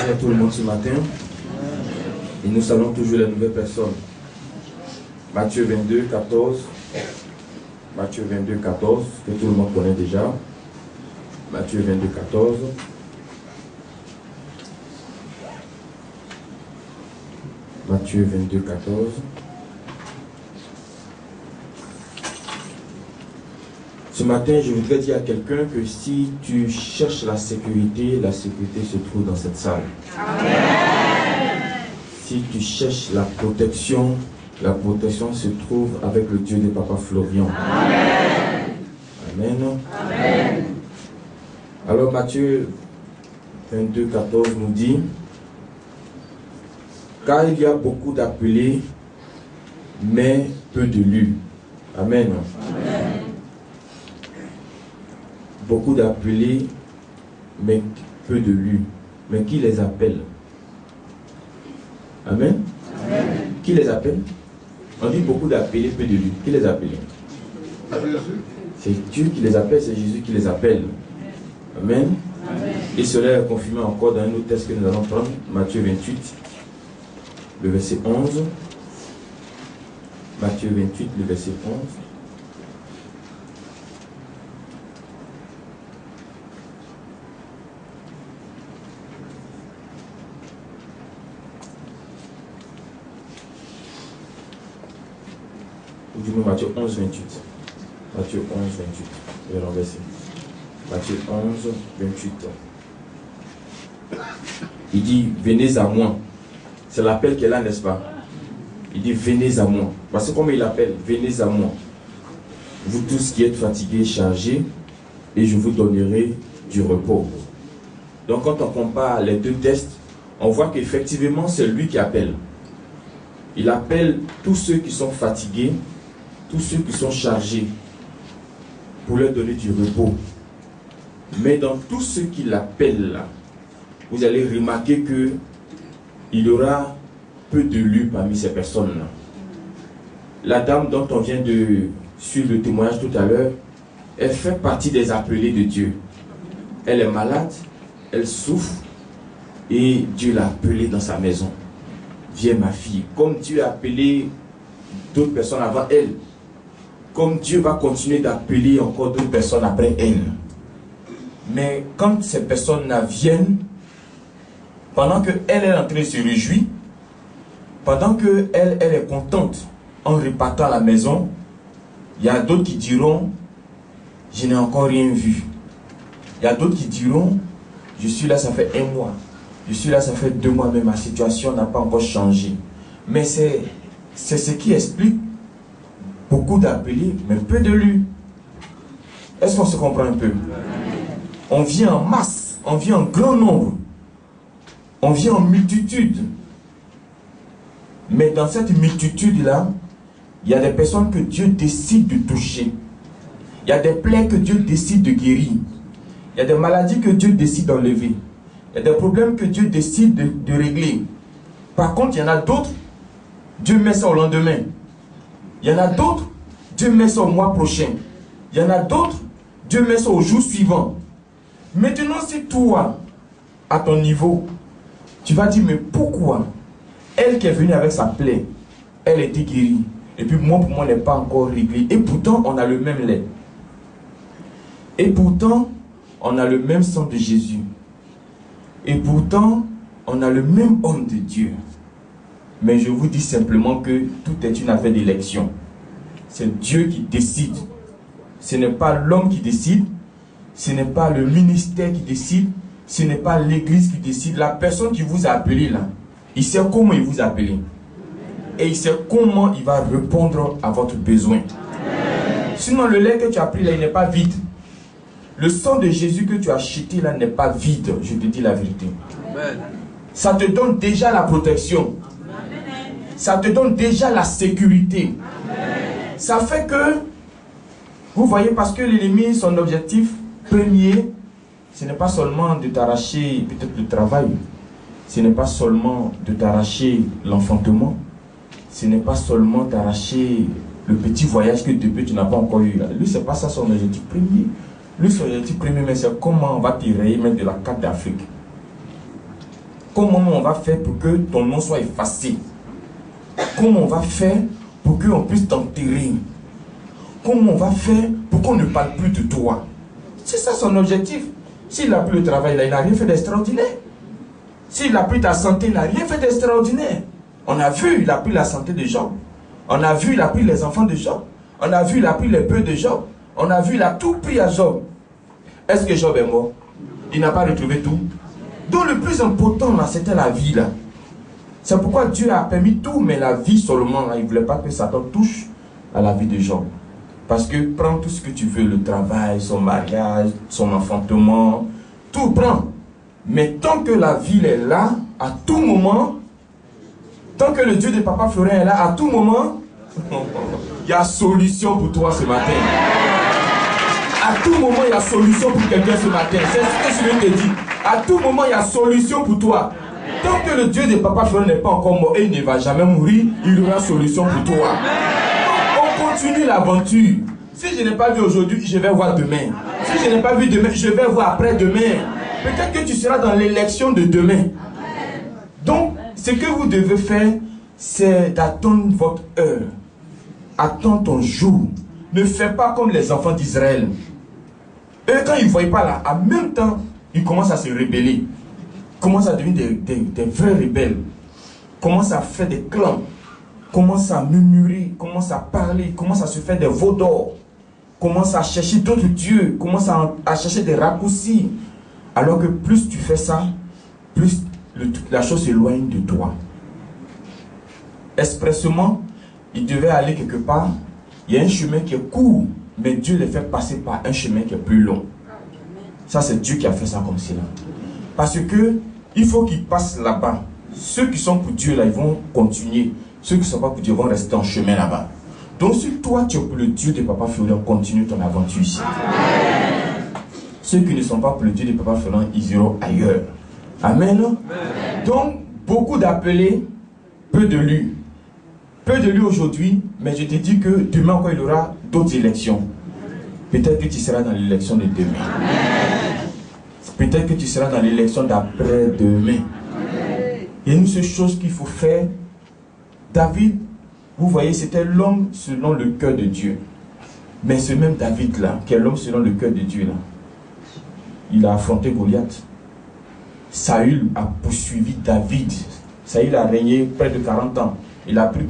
à tout le monde ce matin. Et nous saluons toujours la nouvelle personne. Matthieu 22, 14. Matthieu 22, 14, que tout le monde connaît déjà. Matthieu 22, 14. Matthieu 22, 14. Ce matin, je voudrais dire à quelqu'un que si tu cherches la sécurité se trouve dans cette salle. Amen. Si tu cherches la protection se trouve avec le Dieu de Papa Florian. Amen. Amen. Amen. Alors Matthieu 22, 14 nous dit: car il y a beaucoup d'appelés, mais peu d'élus. Amen. Amen. Beaucoup d'appelés, mais peu d'élus. Mais qui les appelle? Amen. Amen. Qui les appelle? On dit beaucoup d'appelés, peu d'élus. Qui les appelle? C'est Dieu qui les appelle, c'est Jésus qui les appelle. Amen. Amen. Et cela est confirmé encore dans un autre texte que nous allons prendre, Matthieu 28, le verset 11. Matthieu 28, le verset 11. Ou du moins Matthieu 11, 28. Matthieu 11, 28. Je vais renverser. Matthieu 11, 28. Il dit: venez à moi. C'est l'appel qu'elle a, n'est-ce pas? Il dit: venez à moi. Parce que comme il appelle, venez à moi. Vous tous qui êtes fatigués, chargés, et je vous donnerai du repos. Donc quand on compare les deux textes, on voit qu'effectivement c'est lui qui appelle. Il appelle tous ceux qui sont fatigués, tous ceux qui sont chargés, pour leur donner du repos. Mais dans tous ceux qui l'appellent, vous allez remarquer que il y aura peu d'élus parmi ces personnes-là. La dame dont on vient de suivre le témoignage tout à l'heure, elle fait partie des appelés de Dieu. Elle est malade, elle souffre, et Dieu l'a appelée dans sa maison. Viens ma fille, comme Dieu a appelé d'autres personnes avant elle, comme Dieu va continuer d'appeler encore d'autres personnes après elle. Mais quand ces personnes-là viennent, pendant qu'elle est en train de se réjouir, pendant qu'elle est contente en repartant à la maison, il y a d'autres qui diront: je n'ai encore rien vu. Il y a d'autres qui diront: je suis là, ça fait 1 mois. Je suis là, ça fait 2 mois, mais ma situation n'a pas encore changé. Mais c'est ce qui explique beaucoup d'appelés, mais peu d'élus. Est-ce qu'on se comprend un peu? On vient en masse, on vient en grand nombre, on vient en multitude. Mais dans cette multitude-là, il y a des personnes que Dieu décide de toucher. Il y a des plaies que Dieu décide de guérir. Il y a des maladies que Dieu décide d'enlever. Il y a des problèmes que Dieu décide de régler. Par contre, il y en a d'autres, Dieu met ça au lendemain. Il y en a d'autres, Dieu met ça au mois prochain. Il y en a d'autres, Dieu met ça au jour suivant. Maintenant, si toi, à ton niveau, tu vas dire: mais pourquoi elle qui est venue avec sa plaie, elle était guérie, et puis moi, pour moi, elle n'est pas encore réglée. Et pourtant, on a le même lait. Et pourtant, on a le même sang de Jésus. Et pourtant, on a le même homme de Dieu. Mais je vous dis simplement que tout est une affaire d'élection. C'est Dieu qui décide. Ce n'est pas l'homme qui décide. Ce n'est pas le ministère qui décide. Ce n'est pas l'église qui décide. La personne qui vous a appelé là, il sait comment il vous a appelé. Et il sait comment il va répondre à votre besoin. Sinon, le lait que tu as pris là, il n'est pas vide. Le sang de Jésus que tu as acheté là n'est pas vide. Je te dis la vérité. Ça te donne déjà la protection. Ça te donne déjà la sécurité. Ça fait que, vous voyez, parce que l'ennemi, son objectif premier, ce n'est pas seulement de t'arracher peut-être le travail. Ce n'est pas seulement de t'arracher l'enfantement. Ce n'est pas seulement t'arracher le petit voyage que depuis tu n'as pas encore eu. Lui, ce n'est pas ça son objectif premier. Lui, son objectif premier, mais c'est comment on va te rayer même de la carte d'Afrique. comment on va faire pour que ton nom soit effacé? Comment on va faire pour qu'on puisse t'enterrer? Comment on va faire pour qu'on ne parle plus de toi? C'est ça son objectif. S'il n'a plus le travail, là, il n'a rien fait d'extraordinaire. S'il n'a plus ta santé, il n'a rien fait d'extraordinaire. On a vu, il a pris la santé de Job. On a vu, il a pris les enfants de Job. On a vu, il a pris les bœufs de Job. On a vu, il a tout pris à Job. Est-ce que Job est mort? Il n'a pas retrouvé tout. Donc le plus important, là, c'était la vie, là. C'est pourquoi Dieu a permis tout, mais la vie seulement, là. Il ne voulait pas que Satan touche à la vie de Job. Parce que prends tout ce que tu veux, le travail, son mariage, son enfantement, tout prends. Mais tant que la vie est là, à tout moment, tant que le Dieu de Papa Florent est là, à tout moment, il y a solution pour toi ce matin. À tout moment, il y a solution pour quelqu'un ce matin. C'est ce que je te dis. À tout moment, il y a solution pour toi. Tant que le Dieu de Papa Florent n'est pas encore mort et il ne va jamais mourir, il y aura solution pour toi. On continue l'aventure. Si je n'ai pas vu aujourd'hui, je vais voir demain. Si je n'ai pas vu demain, je vais voir après-demain. Peut-être que tu seras dans l'élection de demain. Donc, ce que vous devez faire, c'est d'attendre votre heure. Attends ton jour. Ne fais pas comme les enfants d'Israël. Eux, quand ils ne voyaient pas là, en même temps, ils commencent à se rebeller. Ils commencent à devenir des vrais rebelles. Ils commencent à faire des clans. Ils commencent à murmurer. Ils commencent à parler. Ils commencent à se faire des veaux d'or. Ils commencent à chercher d'autres dieux. Ils commencent à chercher des raccourcis. Alors que plus tu fais ça, plus la chose s'éloigne de toi. Expressement, il devait aller quelque part. Il y a un chemin qui est court, mais Dieu les fait passer par un chemin qui est plus long. Ça, c'est Dieu qui a fait ça comme cela. Parce que il faut qu'ils passent là-bas. Ceux qui sont pour Dieu, là, ils vont continuer. Ceux qui ne sont pas pour Dieu vont rester en chemin là-bas. Donc, si toi, tu es pour le Dieu de Papa Florent, continue ton aventure ici. Ceux qui ne sont pas pour le Dieu de Papa Florent, ils iront ailleurs. Amen. Donc, beaucoup d'appelés, peu de lui. Peu de lui aujourd'hui, mais je te dis que demain encore il y aura d'autres élections. Peut-être que tu seras dans l'élection de demain. Peut-être que tu seras dans l'élection d'après-demain. Il y a une seule chose qu'il faut faire. David, vous voyez, c'était l'homme selon le cœur de Dieu. Mais ce même David-là, qui est l'homme selon le cœur de Dieu, là, il a affronté Goliath. Saül a poursuivi David. Saül a régné près de 40 ans. Il a pris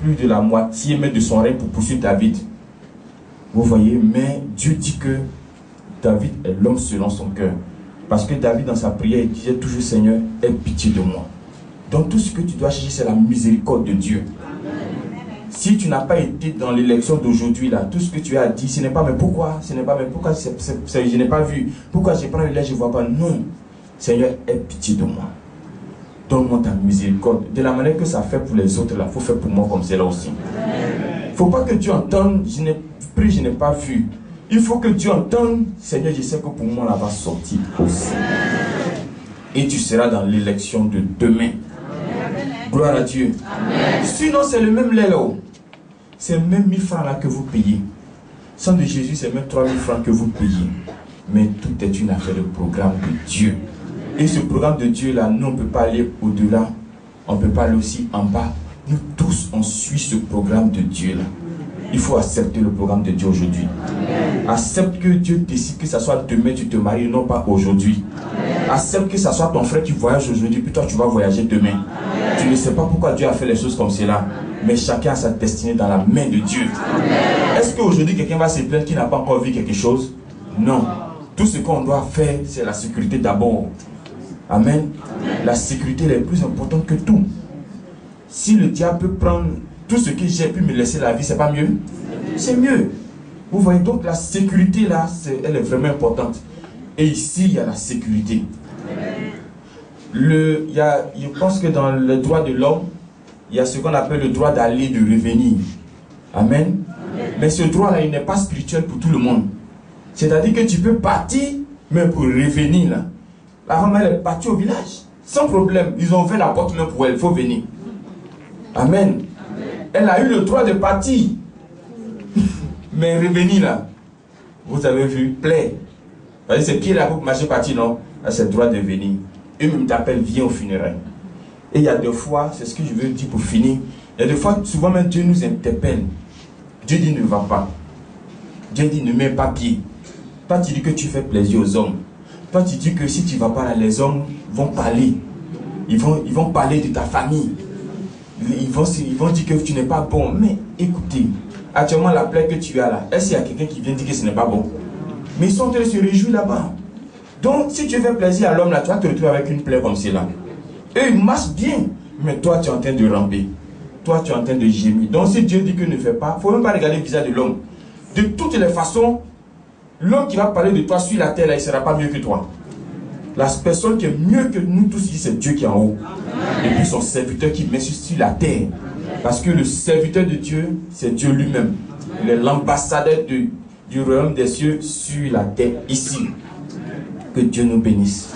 plus de la moitié même de son règne pour poursuivre David. Vous voyez, mais Dieu dit que David est l'homme selon son cœur. Parce que David, dans sa prière, il disait toujours, Seigneur, aie pitié de moi. Donc tout ce que tu dois chercher, c'est la miséricorde de Dieu. Si tu n'as pas été dans l'élection d'aujourd'hui, là, tout ce que tu as dit, ce n'est pas mais pourquoi, ce n'est pas mais pourquoi, je n'ai pas vu, pourquoi je prends le lait, je ne vois pas. Non, Seigneur, aie pitié de moi. Donne-moi ta miséricorde. De la manière que ça fait pour les autres, là, il faut faire pour moi comme c'est là aussi. Il ne faut pas que Dieu entende, je n'ai pris, je n'ai pas vu. Il faut que Dieu entende, Seigneur, je sais que pour moi, là va sortir aussi. Et tu seras dans l'élection de demain. Gloire à Dieu. Amen. Sinon, c'est le même lait là-haut. C'est même 1000 francs là que vous payez. Sang de Jésus, c'est même 3000 francs que vous payez. Mais tout est une affaire de programme de Dieu. Et ce programme de Dieu là, nous on ne peut pas aller au-delà. On ne peut pas aller aussi en bas. Nous tous, on suit ce programme de Dieu là. Il faut accepter le programme de Dieu aujourd'hui. Accepte que Dieu décide que ce soit demain tu te maries, non pas aujourd'hui. Accepte que ce soit ton frère qui voyage aujourd'hui, puis toi tu vas voyager demain. Tu ne sais pas pourquoi Dieu a fait les choses comme cela, mais chacun a sa destinée dans la main de Dieu. Est-ce qu'aujourd'hui quelqu'un va se plaindre qui n'a pas encore vu quelque chose? Non. Tout ce qu'on doit faire, c'est la sécurité d'abord. Amen. La sécurité est plus importante que tout. Si le diable peut prendre tout ce que j'ai pu me laisser la vie, c'est pas mieux? C'est mieux. Vous voyez, donc la sécurité là, elle est vraiment importante. Et ici, il y a la sécurité. Je pense que dans le droit de l'homme, il y a ce qu'on appelle le droit d'aller et de revenir. Amen. Mais ce droit-là, il n'est pas spirituel pour tout le monde. C'est-à-dire que tu peux partir, mais pour revenir là. La femme, elle est partie au village. Sans problème. Ils ont fait la porte même pour elle. Il faut venir. Amen. Elle a eu le droit de partir. Mais revenir là. Vous avez vu, plaît. C'est qui là pour marcher partir, non? C'est le droit de venir. eux-mêmes t'appellent, viens au funérailles. Et il y a des fois, c'est ce que je veux dire pour finir, il y a des fois, souvent même Dieu nous interpelle. Dieu dit ne va pas. Dieu dit ne mets pas pied. Toi tu dis que tu fais plaisir aux hommes. Toi tu dis que si tu ne vas pas là, les hommes vont parler. Ils vont parler de ta famille. Ils vont dire que tu n'es pas bon. Mais écoutez, actuellement la plaie que tu as là, est-ce qu'il y a quelqu'un qui vient dire que ce n'est pas bon? Mais ils sont en train de se réjouir là-bas. Donc si tu fais plaisir à l'homme là, tu vas te retrouver avec une plaie comme celle-là. Eux ils marchent bien, mais toi tu es en train de ramper. Toi tu es en train de gémir. Donc si Dieu dit que ne fais pas, il ne faut même pas regarder le visage de l'homme. De toutes les façons, l'homme qui va parler de toi sur la terre là, il ne sera pas mieux que toi. La personne qui est mieux que nous tous ici, c'est Dieu qui est en haut. Et puis son serviteur qui met sur la terre. Parce que le serviteur de Dieu, c'est Dieu lui-même. Il est l'ambassadeur du royaume des cieux sur la terre ici. Que Dieu nous bénisse.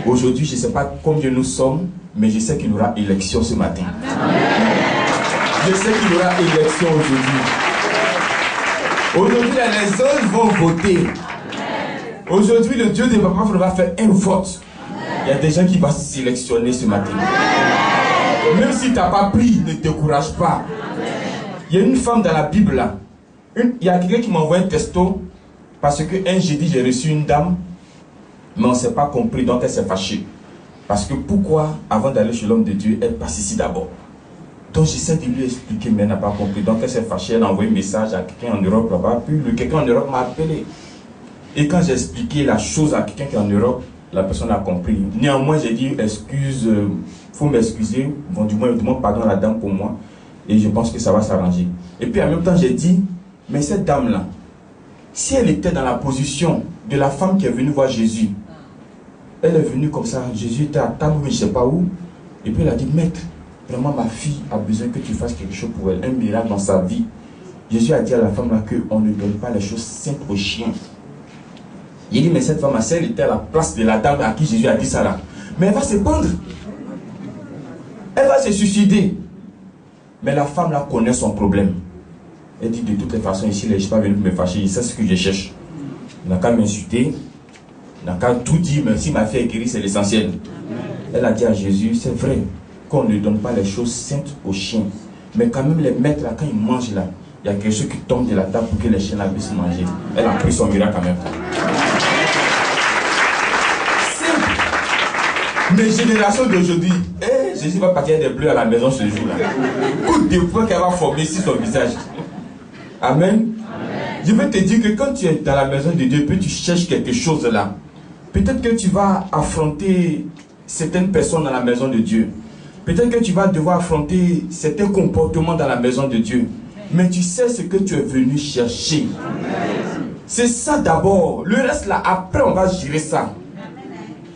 Aujourd'hui, je ne sais pas combien nous sommes, mais je sais qu'il y aura élection ce matin. Je sais qu'il y aura élection aujourd'hui. Aujourd'hui, les autres vont voter. Aujourd'hui, le Dieu de papa va faire un vote. Il y a des gens qui vont sélectionner ce matin. Même si tu n'as pas pris, ne te décourage pas. Il y a une femme dans la Bible là. Il y a quelqu'un qui m'a envoyé un texto parce qu'un jeudi, j'ai reçu une dame, mais on ne s'est pas compris, donc elle s'est fâchée. Parce que pourquoi, avant d'aller chez l'homme de Dieu, elle passe ici d'abord? Donc j'essaie de lui expliquer, mais elle n'a pas compris. Donc elle s'est fâchée, elle a envoyé un message à quelqu'un en Europe là-bas. Puis quelqu'un en Europe m'a appelé. Et quand j'ai expliqué la chose à quelqu'un qui est en Europe, la personne a compris. Néanmoins, j'ai dit, excuse, faut m'excuser. Bon, du moins, je demande pardon à la dame pour moi. Et je pense que ça va s'arranger. Et puis en même temps, j'ai dit, mais cette dame-là, si elle était dans la position de la femme qui est venue voir Jésus, elle est venue comme ça, Jésus était à table, mais je ne sais pas où. Et puis elle a dit, maître, vraiment ma fille a besoin que tu fasses quelque chose pour elle, un miracle dans sa vie. Jésus a dit à la femme là qu'on ne donne pas les choses saintes aux chiens. Il dit, mais cette femme, elle était à la place de la dame à qui Jésus a dit ça là. Mais elle va se pendre. Elle va se suicider. Mais la femme là connaît son problème. Elle dit, de toutes les façons, ici, je ne suis pas venu pour me fâcher, c'est ce que je cherche. Il n'a qu'à m'insulter. Il n'a qu'à tout dire, même si ma fille est guérie, c'est l'essentiel. Elle a dit à Jésus, c'est vrai qu'on ne donne pas les choses saintes aux chiens. Mais quand même, les maîtres là, quand ils mangent là, il y a quelque chose qui tombe de la table pour que les chiens là puissent manger. Elle a pris son miracle quand même. Mes générations d'aujourd'hui, Jésus va partir des bleus à la maison ce jour-là. Coup de poing qu'elle va former sur son visage. Amen. Je veux te dire que quand tu es dans la maison de Dieu, puis tu cherches quelque chose là, peut-être que tu vas affronter certaines personnes dans la maison de Dieu. Peut-être que tu vas devoir affronter certains comportements dans la maison de Dieu. Mais tu sais ce que tu es venu chercher. C'est ça d'abord. Le reste là, après on va gérer ça.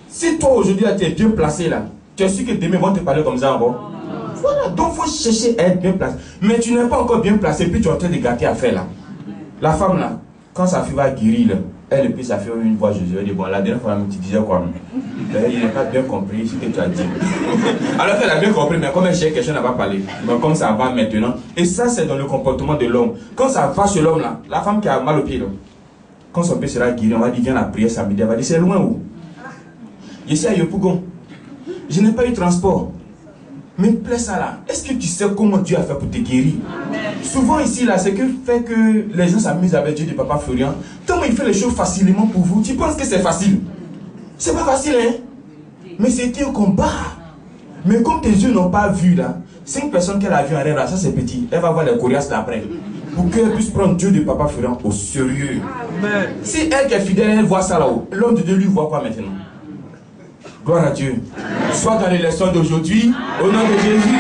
Si toi aujourd'hui tu es bien placé là, tu es sûr que demain ils vont te parler comme ça encore. Voilà, donc il faut chercher à être bien placé. Mais tu n'es pas encore bien placé, puis tu es en train de gâter à faire là. La femme là, quand sa fille va guérir là, elle et puis sa fille une voix Jésus, elle dit bon la dernière fois tu disais quoi? Il n'a pas bien compris ce que tu as dit. Alors qu'elle a bien compris, mais comme elle cherche quelque chose, elle n'a pas parlé. Mais comme ça va maintenant. Et ça c'est dans le comportement de l'homme. Quand ça va chez l'homme là, la femme qui a mal au pied là, quand son pied sera guéri, on va dire viens la prière samedi, elle va dire c'est loin où? Je suis à Yopougon. Je n'ai pas eu transport. Mais plaît ça là. Est-ce que tu sais comment Dieu a fait pour te guérir? Souvent ici là, c'est que fait que les gens s'amusent avec Dieu de Papa Florian. Tant il fait les choses facilement pour vous, tu penses que c'est facile? C'est pas facile hein? Mais c'était un combat. Mais comme tes yeux n'ont pas vu là, 5 personnes qu'elle a vues en rêve là, ça c'est petit. Elle va voir les coriaces d'après. Pour qu'elle puisse prendre Dieu de Papa Florian au sérieux. Amen. Si elle qui est fidèle, elle voit ça là-haut, l'homme de Dieu lui voit quoi maintenant? Gloire à Dieu. Sois dans les leçons d'aujourd'hui, au nom de Jésus.